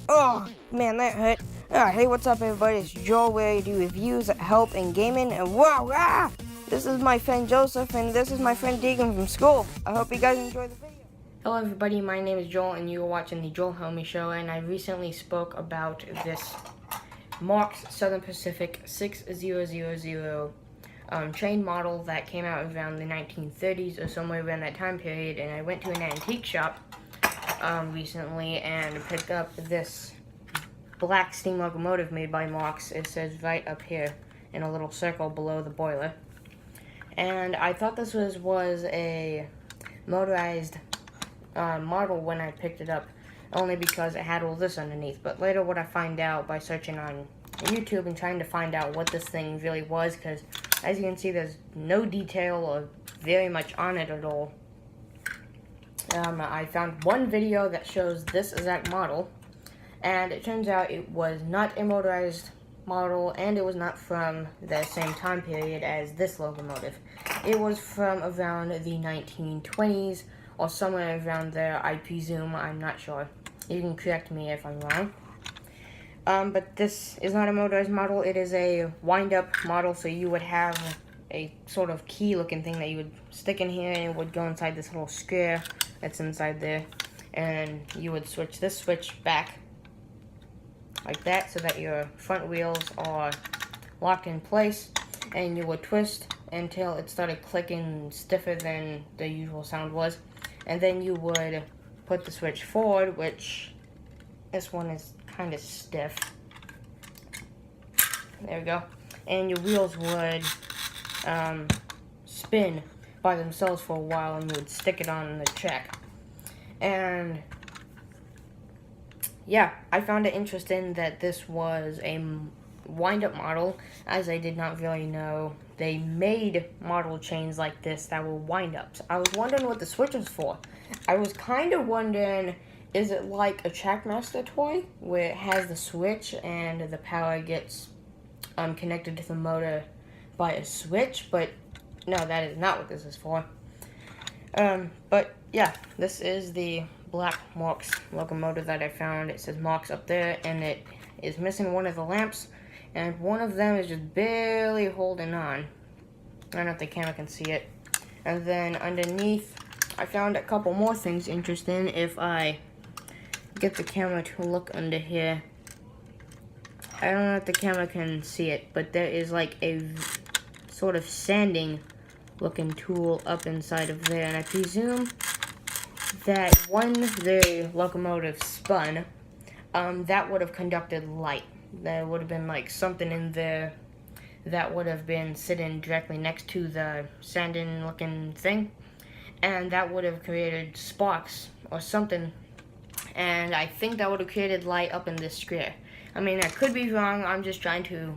Oh, man, that hurt. Hey, what's up, everybody? It's Joel, where I do reviews that help in gaming. And wow, this is my friend Joseph, and this is my friend Deegan from school. I hope you guys enjoy the video. Hello, everybody. My name is Joel, and you are watching the Joel Homie Show. And I recently spoke about this Marx Southern Pacific 6000 train model that came out around the 1930s or somewhere around that time period. And I went to an antique shop recently and picked up this black steam locomotive made by Marx. It says right up here in a little circle below the boiler. And I thought this was a motorized model when I picked it up, only because it had all this underneath. But later what I find out by searching on YouTube and trying to find out what this thing really was, because as you can see there's no detail or very much on it at all. I found one video that shows this exact model, and it turns out it was not a motorized model, and it was not from the same time period as this locomotive. It was from around the 1920s, or somewhere around there, I presume. I'm not sure. You can correct me if I'm wrong. But this is not a motorized model. It is a wind-up model, so you would have a sort of key-looking thing that you would stick in here, and it would go inside this little square that's inside there, and you would switch this switch back like that so that your front wheels are locked in place, and you would twist until it started clicking stiffer than the usual sound was, and then you would put the switch forward, which this one is kind of stiff. There we go. And your wheels would spin by themselves for a while, and you would stick it on the track. And yeah, I found it interesting that this was a wind-up model, as I did not really know they made model chains like this that were wind-ups. I was wondering what the switch was for. I was kind of wondering, is it like a Trackmaster toy where it has the switch and the power gets connected to the motor by a switch? But no, that is not what this is for. But yeah, this is the black Marx locomotive that I found. It says Marx up there, and it is missing one of the lamps, and one of them is just barely holding on. I don't know if the camera can see it. And then underneath, I found a couple more things interesting. If I get the camera to look under here, I don't know if the camera can see it, but there is like a sort of sanding looking tool up inside of there, and I presume that when the locomotive spun, that would have conducted light. There would have been like something in there that would have been sitting directly next to the sanding looking thing, and that would have created sparks or something, and I think that would have created light up in this square. I mean, I could be wrong. I'm just trying to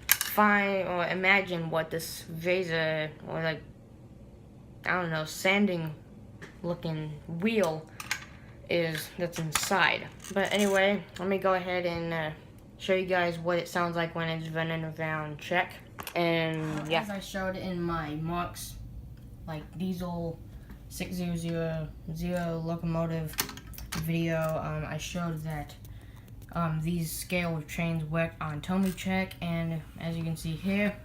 find or imagine what this razor or like, I don't know, sanding looking wheel is that's inside. But anyway, let me go ahead and show you guys what it sounds like when it's running around track. And yeah, as I showed in my Marx like diesel 6000 locomotive video, I showed that these scale of trains work on Tomy check, and as you can see here,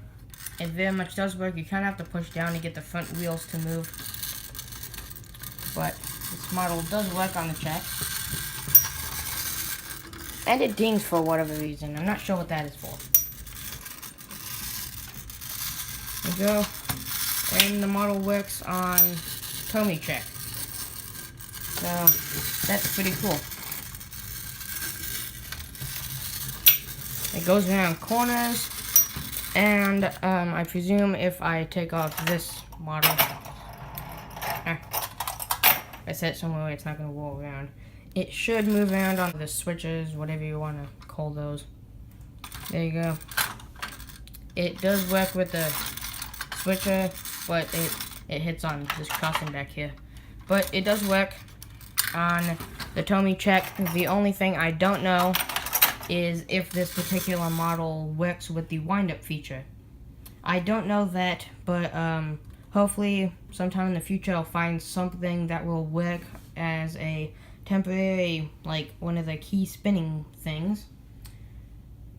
it very much does work. You kind of have to push down to get the front wheels to move, but this model does work on the track. And it dings for whatever reason. I'm not sure what that is for. There we go. And the model works on Tomy check. So that's pretty cool. It goes around corners, and I presume if I take off this model, I set it somewhere where it's not going to roll around. It should move around on the switches, whatever you want to call those. There you go. It does work with the switcher, but it hits on this crossing back here. But it does work on the Tomy check. The only thing I don't know is if this particular model works with the wind-up feature. I don't know that, but hopefully sometime in the future I'll find something that will work as a temporary, like, one of the key spinning things.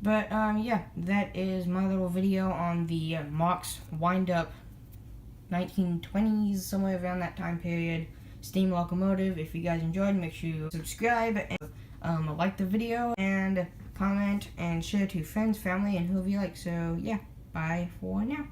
But, yeah, that is my little video on the Marx Wind-up 1920s, somewhere around that time period, steam locomotive. If you guys enjoyed, make sure you subscribe and like the video, and comment and share to friends, family, and whoever you like. So, yeah, bye for now.